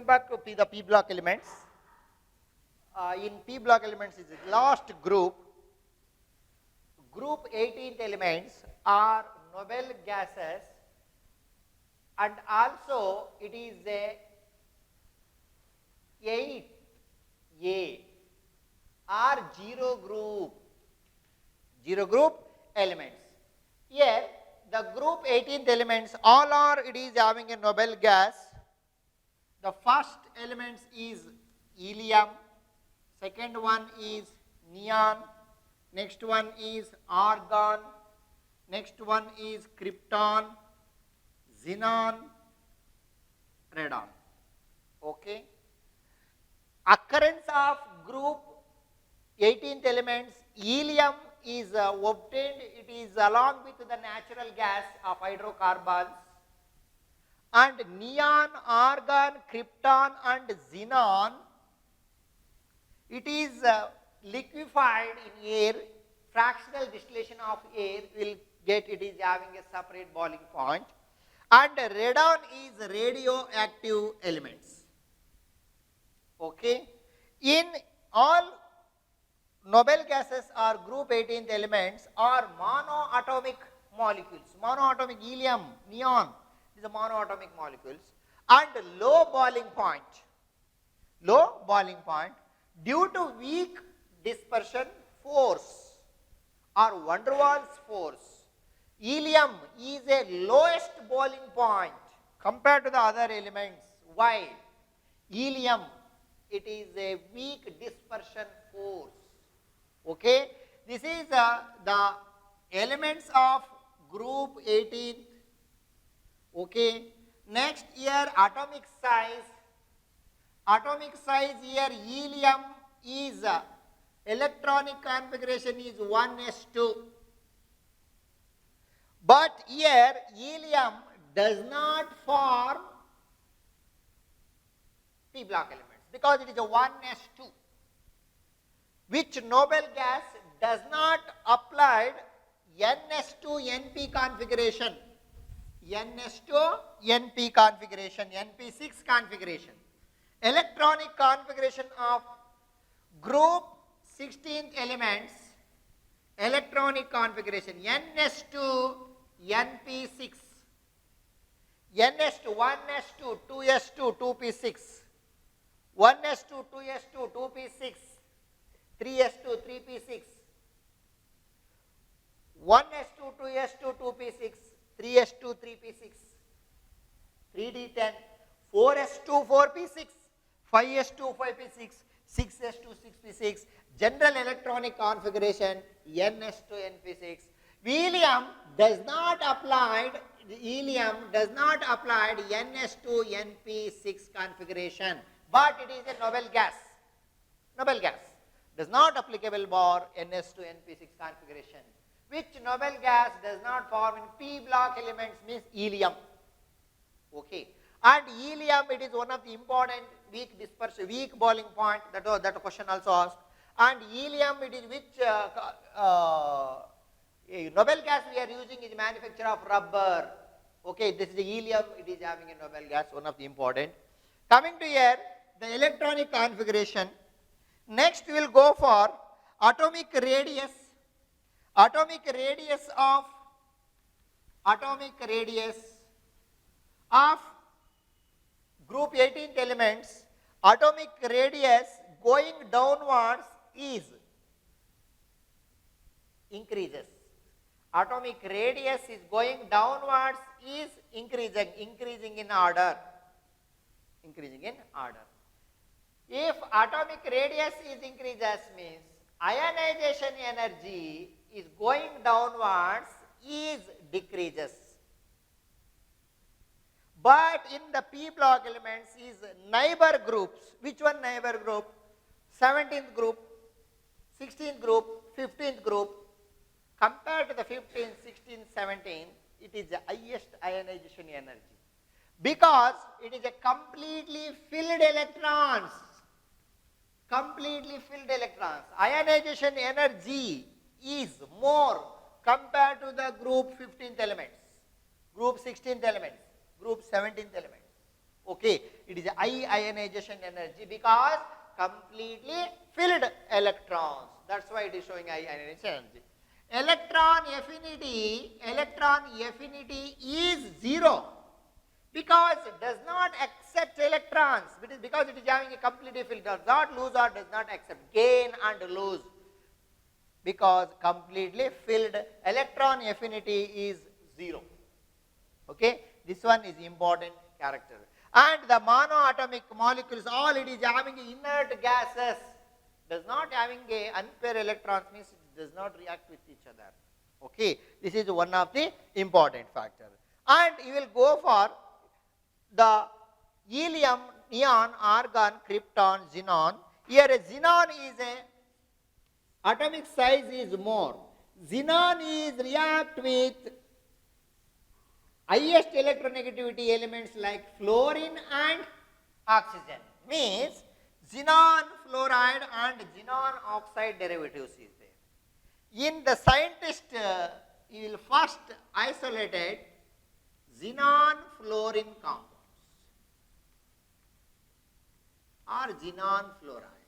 come back to the p block elements. In p block elements is the last group. Group 18th elements are noble gases, and also it is a 8A or zero group elements. Here the group 18th elements all are, it is having a noble gas. The first elements is helium, second one is neon, next one is argon, next one is krypton, xenon, radon. Okay. Occurrence of group 18th elements, helium is obtained, it is along with the natural gas of hydrocarbons, and neon, argon, krypton and xenon, it is liquefied in air, fractional distillation of air will get, it is having a separate boiling point, and radon is radioactive elements. Okay. In all noble gases or group 18th elements are monoatomic molecules, monoatomic helium, neon, these are monoatomic molecules, and low boiling point due to weak dispersion force or van der Waals force. Helium is a lowest boiling point compared to the other elements. Why? Helium, it is a weak dispersion force. Okay, this is the elements of group 18. Okay, next here atomic size. Atomic size here helium is electronic configuration is 1s2. But here helium does not form p block elements because it is a 1s2. Which noble gas does not apply ns2np configuration, ns2np configuration, np6 configuration. Electronic configuration of group 16th elements, electronic configuration ns2 np6, ns2 1s2 2s2 2p6, 1s2 2s2 2p6, 3s2 3p6, 1s2 2s2 2p6, 3s2 3p6, 3d10, 4s2 4p6, 5s2 5p6, 6s2 6p6, general electronic configuration ns2 np6. Helium does not apply ns2 np6 configuration, but it is a noble gas. Noble gas does not applicable for ns2 np6 configuration. Which noble gas does not form in p block elements means helium. Okay. And helium, it is one of the important weak dispersion, weak boiling point, that question also asked. And helium, it is which noble gas we are using is manufacture of rubber. Okay, this is the helium, it is having a noble gas, one of the important. Coming to here, the electronic configuration. Next we will go for atomic radius. Atomic radius of group 18th elements, atomic radius going downwards is increases. Atomic radius is going downwards is increasing in order. If atomic radius is increases means ionization energy is going downwards is decreases. But in the p block elements is neighbor groups. Which one neighbor group? 17th group, 16th group, 15th group. Compared to the 15th, 16th, 17th, it is the highest ionization energy. Because it is a completely filled electrons. Ionization energy is more compared to the group 15th elements, group 16th elements, group 17th elements. Okay, it is high ionization energy because completely filled electrons. That's why it is showing high ionization energy. Electron affinity is 0 because it does not accept electrons. It is because it is having a completely filled, does not lose or does not accept, gain and lose, because completely filled electron affinity is 0. Okay, this one is important character. And the monoatomic molecules, all it is having inert gases, does not having a unpaired electrons, means it does not react with each other. Okay, this is one of the important factor. And you will go for the helium, neon, argon, krypton, xenon. Here a xenon is a atomic size is more. Xenon is react with highest electronegativity elements like fluorine and oxygen. Means xenon fluoride and xenon oxide derivatives is there. In the scientist, you will first isolate xenon fluorine compounds or xenon fluoride.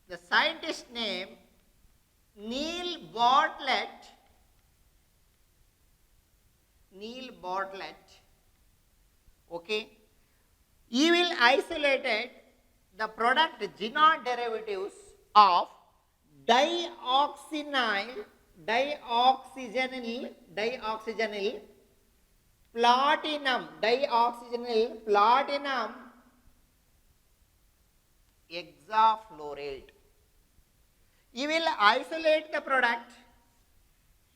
The scientist name Neil Bartlett. Okay, he will isolate the product xenon derivatives of dioxygenyl platinum hexafluoride. You will isolate the product,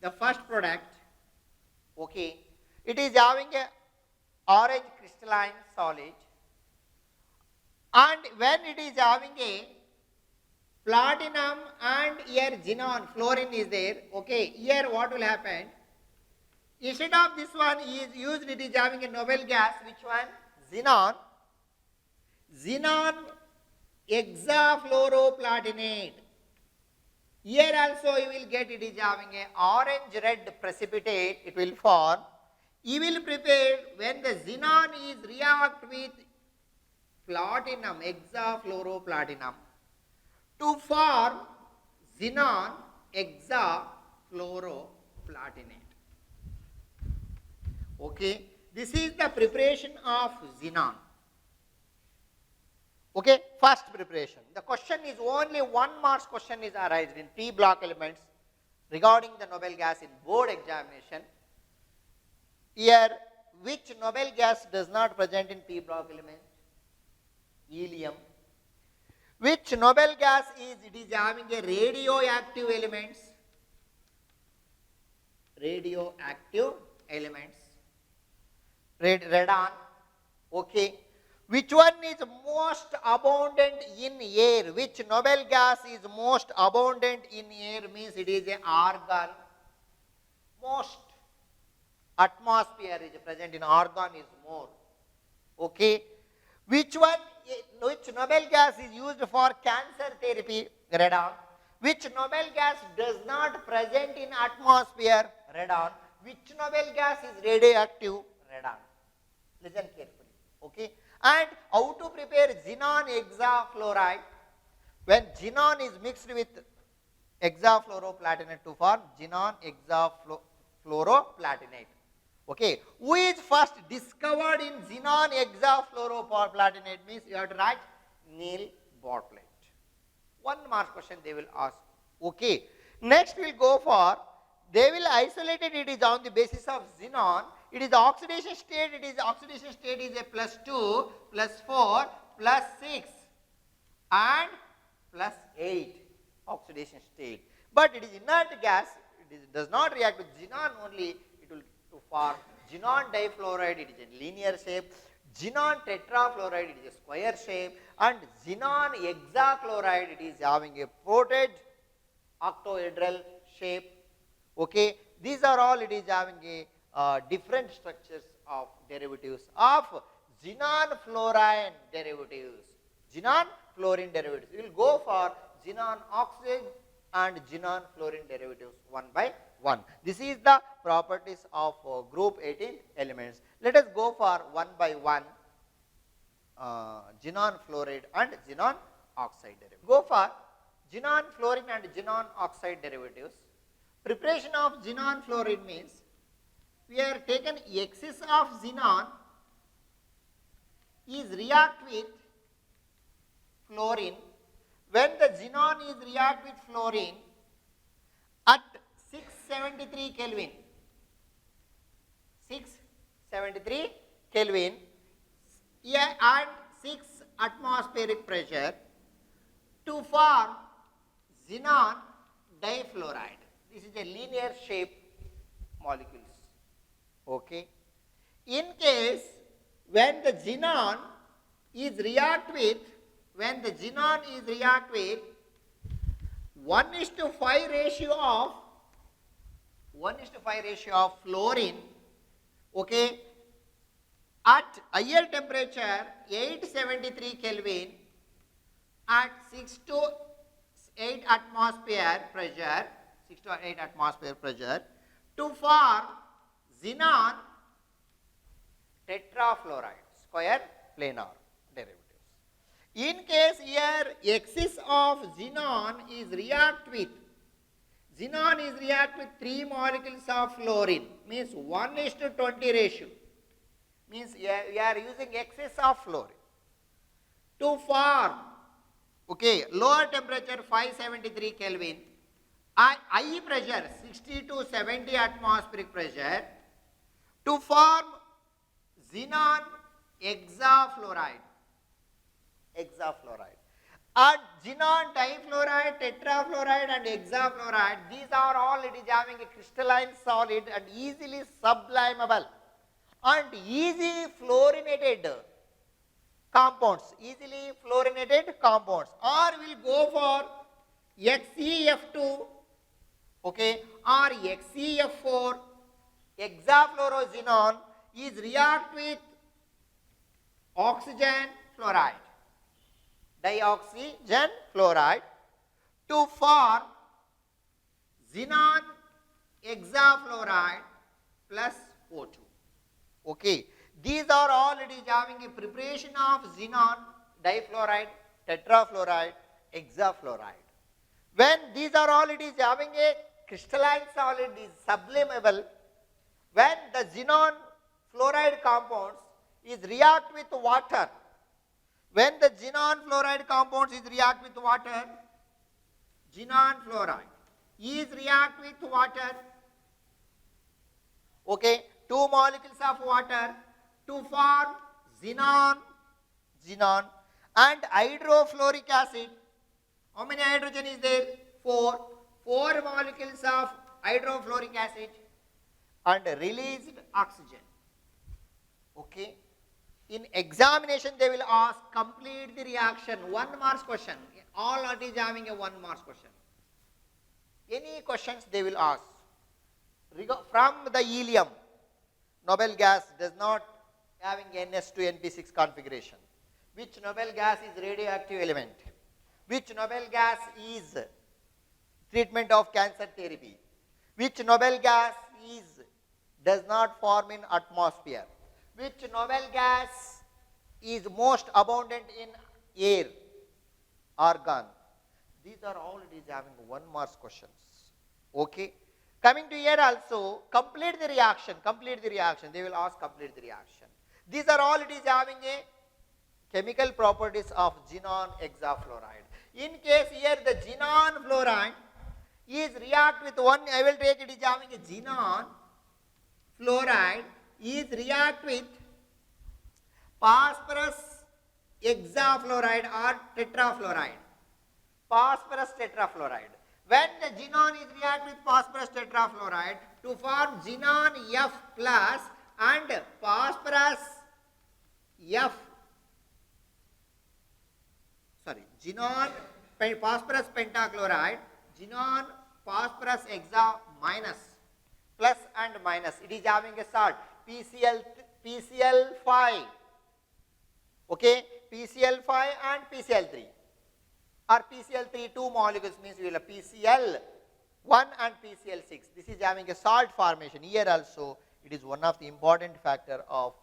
the first product. Okay, it is having a orange crystalline solid, and when it is having a platinum and here xenon fluorine is there. Okay, here what will happen? Instead of this one is used, it is having a noble gas. Which one? Xenon hexafluoroplatinate. Here also you will get, it is having a orange red precipitate, it will form. You will prepare when the xenon is react with platinum, hexafluoroplatinum, to form xenon hexafluoroplatinate. Okay, this is the preparation of xenon. Okay, first preparation. The question is only 1 mark question is arised in P block elements regarding the noble gas in board examination. Here, which noble gas does not present in P block element? Helium. Which noble gas is, it is having a radioactive elements? Radioactive elements. Radon. Okay. Which one is most abundant in air? Which noble gas is most abundant in air? Means it is a argon. Most atmosphere is present in argon is more. Okay. Which noble gas is used for cancer therapy? Radon. Which noble gas does not present in atmosphere? Radon. Which noble gas is radioactive? Radon. Listen carefully. Okay. And how to prepare xenon hexafluoride? When xenon is mixed with hexafluoroplatinate to form xenon hexafluoroplatinate. Okay, who is first discovered in xenon hexafluoroplatinate? Means you have to write Neil Bartlett. 1 mark question they will ask. Okay, next we will go for, they will isolate it is on the basis of xenon. It is oxidation state, is a +2, +4, +6 and +8 oxidation state. But it is inert gas, does not react with xenon only, it will to form xenon difluoride, it is a linear shape, xenon tetrafluoride, it is a square shape, and xenon hexachloride, it is having a ported octohedral shape. Okay, these are all, it is having a different structures of derivatives of xenon fluorine derivatives. Xenon fluorine derivatives. We will go for xenon oxide and xenon fluorine derivatives one by one. This is the properties of group 18 elements. Let us go for one by one. Xenon fluoride and xenon oxide derivatives. Go for xenon fluorine and xenon oxide derivatives. Preparation of xenon fluoride means we have taken excess of xenon is react with fluorine. When the xenon is react with fluorine at 673 Kelvin, 673 Kelvin, and 6 atmospheric pressure to form xenon difluoride. This is a linear shape molecules. Okay. In case when the xenon is react with 1:5 ratio of fluorine, okay, at higher temperature 873 Kelvin at 6 to 8 atmosphere pressure, to form xenon tetrafluoride square planar derivatives. In case here excess of xenon is react with 3 molecules of fluorine, means 1:20 ratio, means we are using excess of fluorine to form, okay, lower temperature 573 Kelvin, high pressure 60 to 70 atmospheric pressure to form xenon hexafluoride. And xenon difluoride, tetrafluoride and hexafluoride, these are all it is having a crystalline solid and easily sublimable and easily fluorinated compounds, or will go for XeF2, okay, or XeF4. Hexafluoroxenon is react with oxygen fluoride, dioxygen fluoride to form xenon hexafluoride plus O2. Okay, these are all it is having a preparation of xenon difluoride, tetrafluoride, hexafluoride. When these are all it is having a crystalline solid is sublimable, when the xenon fluoride compounds is react with water, xenon fluoride is react with water, okay, 2 molecules of water to form xenon and hydrofluoric acid. How many hydrogen is there? 4 molecules of hydrofluoric acid and released oxygen. Okay. In examination they will ask complete the reaction, 1 marks question. All it is having a 1 marks question. Any questions they will ask. From the helium, noble gas does not having NS2 NP6 configuration. Which noble gas is radioactive element? Which noble gas is treatment of cancer therapy? Which noble gas does not form in atmosphere? Which noble gas is most abundant in air, argon? These are all it is having 1 marks questions. Okay. Coming to here also, complete the reaction. They will ask complete the reaction. These are all it is having a chemical properties of xenon hexafluoride. In case here the xenon fluoride is react with one, I will take it is having a xenon fluoride is react with phosphorus hexafluoride or tetrafluoride. When the xenon is react with phosphorus tetrafluoride to form xenon F plus and phosphorus pentachloride, xenon phosphorus hexa minus, plus and minus, it is having a salt PCl5, okay, PCl5 and PCl3, or PCl3 2 molecules means we will have PCl1 and PCl6. This is having a salt formation. Here also it is one of the important factor of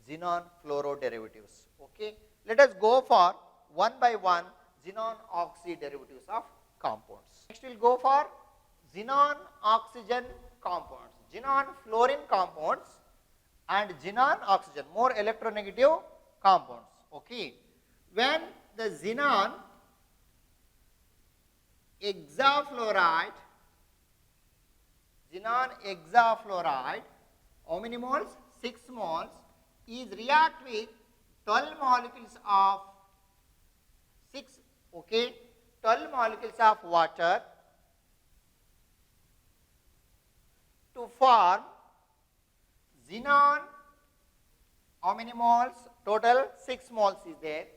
xenon fluoro derivatives. Okay. Let us go for one by one xenon oxy derivatives of compounds. Next we will go for xenon oxygen compounds, xenon fluorine compounds and xenon oxygen, more electronegative compounds. Okay. When the xenon hexafluoride, how many moles? 6 moles, is react with 12 molecules of 6, okay, 12 molecules of water to form xenon, how many moles? Total 6 moles is there,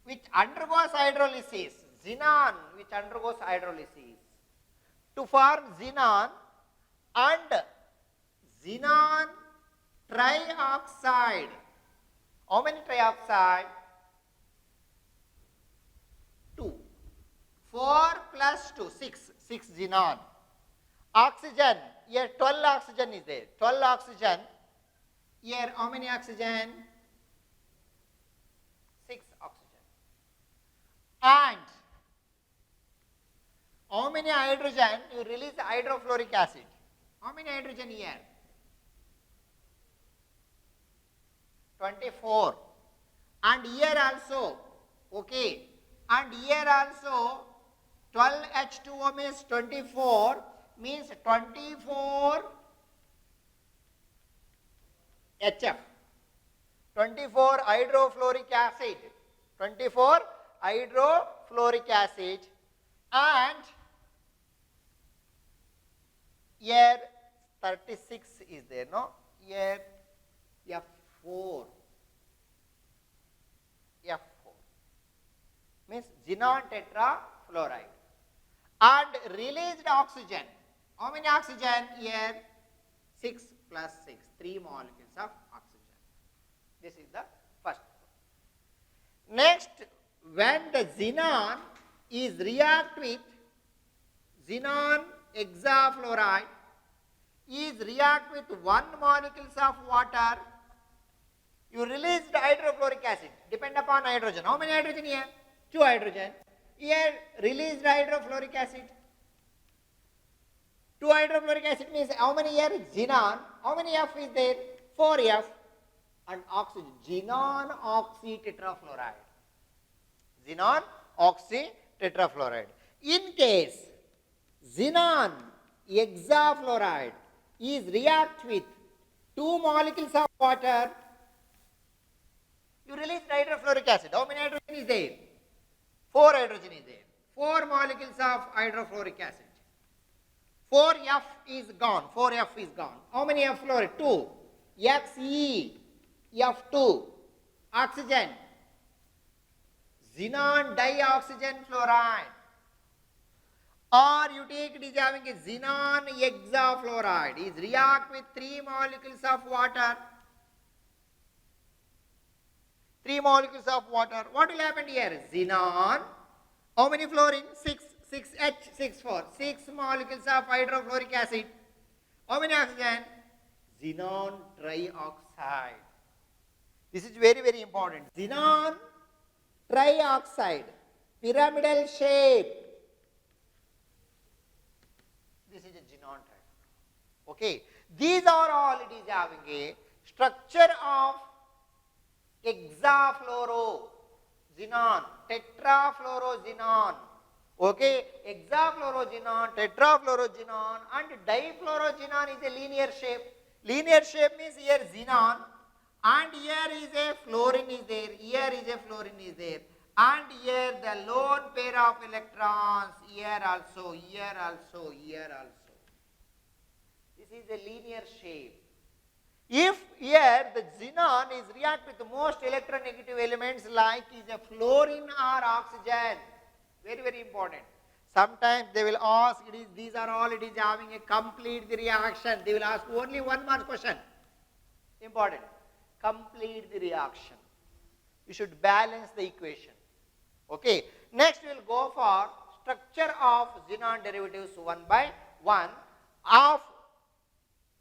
which undergoes hydrolysis, xenon which undergoes hydrolysis to form xenon and xenon trioxide. How many trioxide? 2. 4 plus 2, 6 xenon. Oxygen, here 12 oxygen is there, 12 oxygen. Here how many oxygen? 6 oxygen. And how many hydrogen? You release hydrofluoric acid. How many hydrogen here? 24. And here also, okay, and here also 12H2O means 24, means 24 HF, 24 hydrofluoric acid, 24 hydrofluoric acid, and here 36 is there, no? Here F4, F4 means xenon tetrafluoride, and released oxygen. How many oxygen here? 6 plus 6, 3 molecules of oxygen. This is the first one. Next, when the xenon is react with xenon hexafluoride, is react with 1 molecules of water, you release the hydrofluoric acid, depend upon hydrogen. How many hydrogen here? 2 hydrogen. Here released hydrofluoric acid. 2 hydrofluoric acid means how many here? Xenon. How many F is there? 4F. And oxygen. Xenon oxy tetrafluoride. Xenon oxy tetrafluoride. In case xenon hexafluoride is react with 2 molecules of water, you release hydrofluoric acid. How many hydrogen is there? 4 hydrogen is there. 4 molecules of hydrofluoric acid. 4F is gone. 4F is gone. How many F fluoride? 2. Xe, F2. Oxygen. Xenon dioxygen fluoride. Or you take it is having a xenon hexafluoride. Is react with 3 molecules of water. 3 molecules of water. What will happen here? Xenon. How many fluorine? 6. 6H, 6,4. 6 molecules of hydrofluoric acid. How many oxygen? Xenon trioxide. This is very, very important. Xenon trioxide. Pyramidal shape. This is a xenon trioxide. Okay. These are all it is having a structure of hexafluoro xenon, tetrafluoroxenon. Okay, hexafluoroxenon, tetrafluoroxenon, and difluoroxenon is a linear shape. Linear shape means here xenon, and here is a fluorine is there, here is a fluorine is there, and here the lone pair of electrons, here also, here also, here also. This is a linear shape. If here the xenon is react with the most electronegative elements like is a fluorine or oxygen, very, very important. Sometimes they will ask, these are all it is having a complete the reaction. They will ask only 1 mark question. Important. Complete the reaction. You should balance the equation. Okay. Next we will go for structure of xenon derivatives one by one of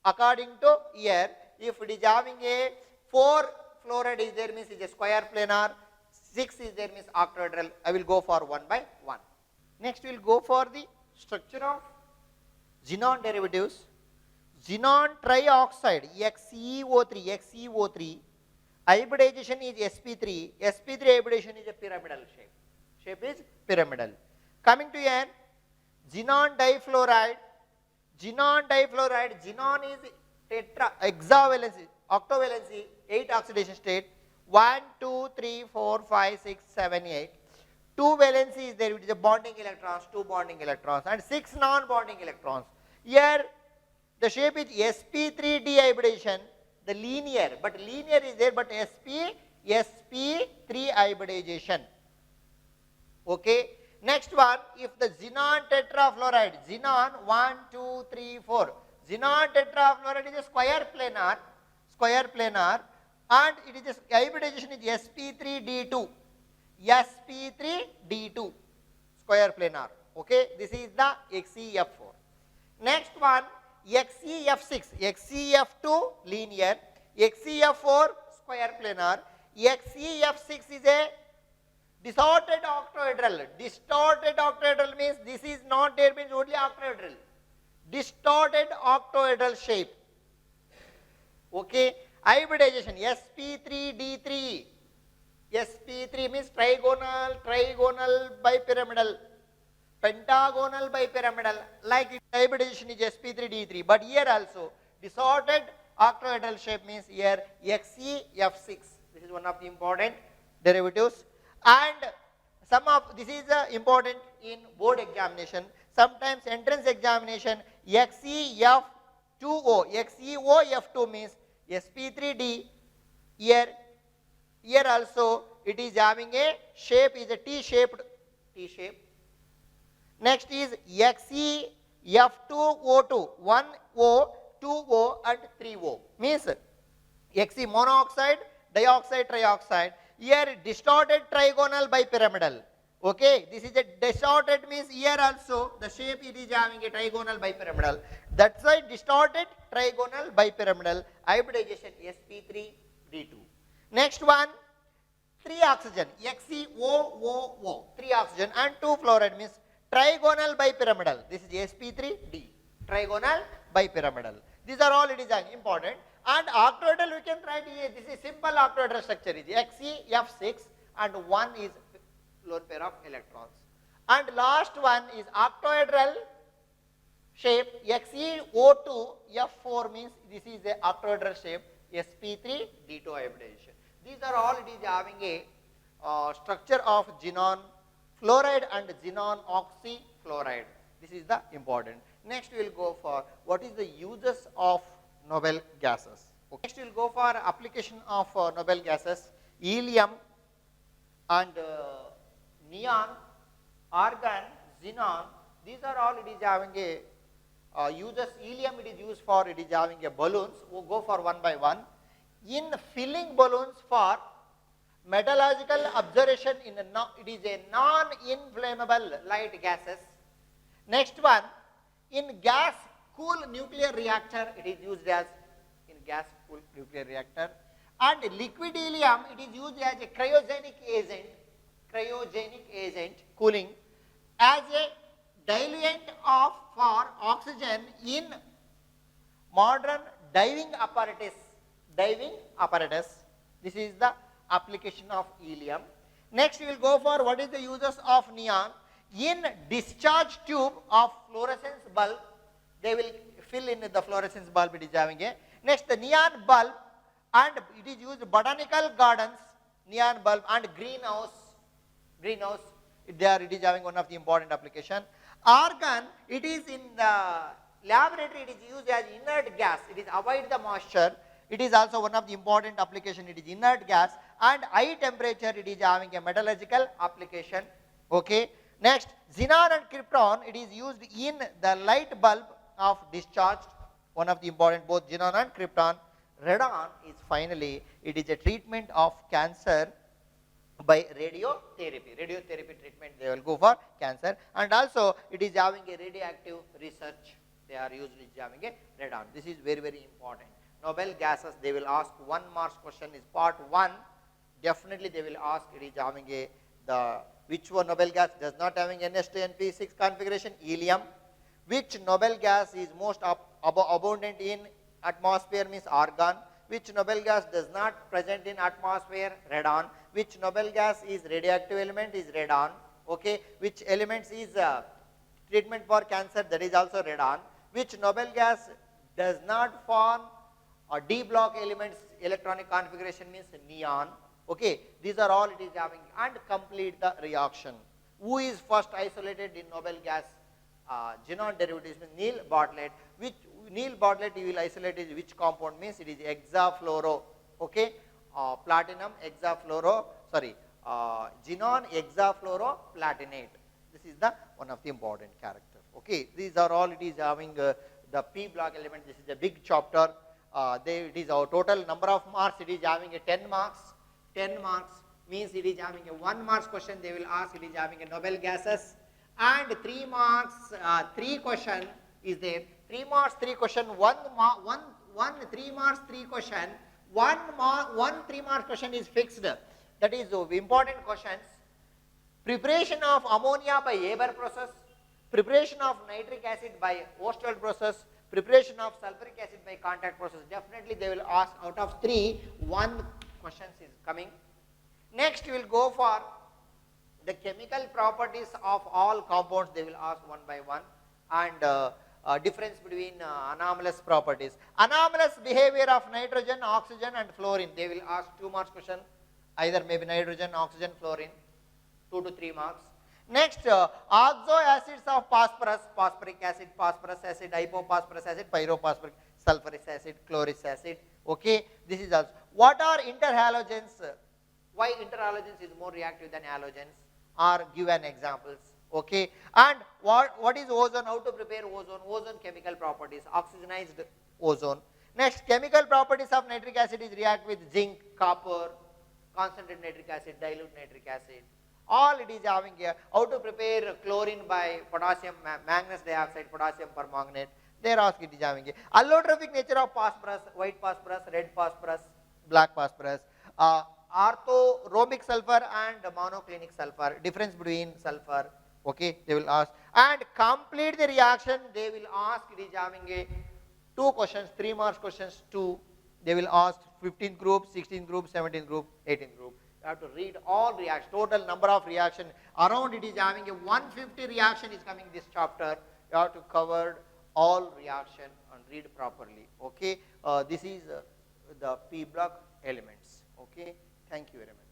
according to here. If it is having a 4 fluoride is there means it is a square planar, 6 is there means octahedral. I will go for one by one. Next we will go for the structure of xenon derivatives. Xenon trioxide XeO3 hybridization is sp3. sp3 hybridization is a pyramidal shape. Shape is pyramidal. Coming to n, xenon difluoride. Xenon is hexavalency, octovalency, 8 oxidation state. 1, 2, 3, 4, 5, 6, 7, 8. 2 valency is there, it is a bonding electrons, 2 bonding electrons, and 6 non-bonding electrons. Here the shape is sp3d hybridization, the linear, but linear is there, but sp3 hybridization. Okay. Next one, if the xenon tetrafluoride, xenon 1, 2, 3, 4, xenon tetrafluoride is a square planar, and it is a hybridization is sp3d2, sp3d2 square planar. Okay, this is the XeF4. Next one, XeF6, XeF2 linear, XeF4 square planar. XeF6 is a distorted octahedral. Distorted octahedral means this is not there, means only octahedral. Distorted octahedral shape. Okay, hybridization sp3d3. sp3 means trigonal bipyramidal, pentagonal bipyramidal, like hybridization is sp3d3, but here also distorted octahedral shape means here XeF6. This is one of the important derivatives, and some of this is important in board examination, sometimes entrance examination. XeOF2 means sp3d. Here also it is having a shape, is a T-shaped. Next is XeF2O2, 1O, 2O and 3O, means Xe monoxide, dioxide, trioxide. Here distorted trigonal bipyramidal. Okay, this is a distorted means here also the shape it is having a trigonal bipyramidal. That's why distorted trigonal bipyramidal, hybridization sp3d2. Next one, 3 oxygen, XeOOO, 3 oxygen and 2 fluoride means trigonal bipyramidal. This is sp3d, trigonal bipyramidal. These are all it is important. And octahedral we can write here. This is simple octahedral structure is XeF6 and 1 is lone pair of electrons. And last one is octahedral shape XeO2F4 means this is a octahedral shape sp3d2 hybridization. These are all it is having a structure of xenon fluoride and xenon oxyfluoride. This is the important. Next we will go for what is the uses of noble gases. Okay. Next we will go for application of noble gases, helium and neon, argon, xenon. These are all it is having a uses. Helium it is used for, it is having a balloons. We'll go for one by one. In filling balloons for metallurgical observation in it is a non-inflammable light gases. Next one, in gas cool nuclear reactor it is used as in gas cool nuclear reactor, and liquid helium it is used as a cryogenic agent cooling, as a diluent of for oxygen in modern diving apparatus. This is the application of helium. Next we will go for what is the uses of neon. In discharge tube of fluorescence bulb, they will fill in the fluorescence bulb it is having a. Next the neon bulb, and it is used botanical gardens, neon bulb, and greenhouse, it is having one of the important application. Argon, it is in the laboratory it is used as inert gas, it is avoid the moisture. It is also one of the important application, it is inert gas, and high temperature it is having a metallurgical application. Okay. Next, xenon and krypton, it is used in the light bulb of discharged, one of the important, both xenon and krypton. Radon is finally, it is a treatment of cancer by radiotherapy. Radiotherapy treatment they will go for cancer, and also it is having a radioactive research. They are usually having a radon. This is very, very important. Noble gases, they will ask 1 marks question is part 1. Definitely they will ask, it is having a, the, which one noble gas does not having NH2NP6 configuration? Helium. Which noble gas is most abundant in atmosphere? Means argon. Which noble gas does not present in atmosphere? Radon. Which noble gas is radioactive element? Is radon. Okay. Which elements is treatment for cancer? That is also radon. Which noble gas does not form or D block elements electronic configuration? Means neon. Okay. These are all it is having, and complete the reaction. Who is first isolated in noble gas xenon derivatives? Neil Bartlett. Which Neil Bartlett you will isolate is which compound? Means it is hexafluoro. Okay. Platinum hexafluoro, sorry, xenon hexafluoroplatinate. This is the one of the important character. Okay. These are all it is having the P block element. This is a big chapter. It is our total number of marks. It is having a 10 marks. 10 marks means it is having a 1 marks question. They will ask, it is having a noble gases, and 3 marks, 3 question is there. 3 marks, 3 question, 3 marks, 3 question, 1 3 marks question is fixed. That is important questions. Preparation of ammonia by Haber process, preparation of nitric acid by Ostwald process, preparation of sulfuric acid by contact process. Definitely they will ask out of 3, 1 questions is coming. Next we will go for the chemical properties of all compounds. They will ask one by one, and difference between anomalous properties. Anomalous behavior of nitrogen, oxygen and fluorine. They will ask 2 marks question, either maybe nitrogen, oxygen, fluorine, 2 to 3 marks. Next, oxo acids of phosphorus, phosphoric acid, phosphorus acid, hypophosphorus acid, pyrophosphoric, sulfuric acid, chloric acid. Okay, this is also. What are interhalogens? Why interhalogens is more reactive than halogens? Are given examples. Okay, and what is ozone? How to prepare ozone? Ozone chemical properties, oxygenized ozone. Next, chemical properties of nitric acid is react with zinc, copper, concentrated nitric acid, dilute nitric acid. All it is having here. How to prepare chlorine by potassium, manganese dioxide, potassium permanganate. They are asking it is having here. Allotrophic nature of phosphorus, white phosphorus, red phosphorus, black phosphorus. Orthorhombic sulfur and monoclinic sulfur. Difference between sulfur. Okay, they will ask. And complete the reaction. They will ask. It is having a 2 questions, 3 marks questions. 2. They will ask 15 group, 16 group, 17 group, 18 group. You have to read all reactions, total number of reaction. Around it is having a 150 reaction is coming this chapter. You have to cover all reaction and read properly. Okay, this is the P block elements. Okay, thank you very much.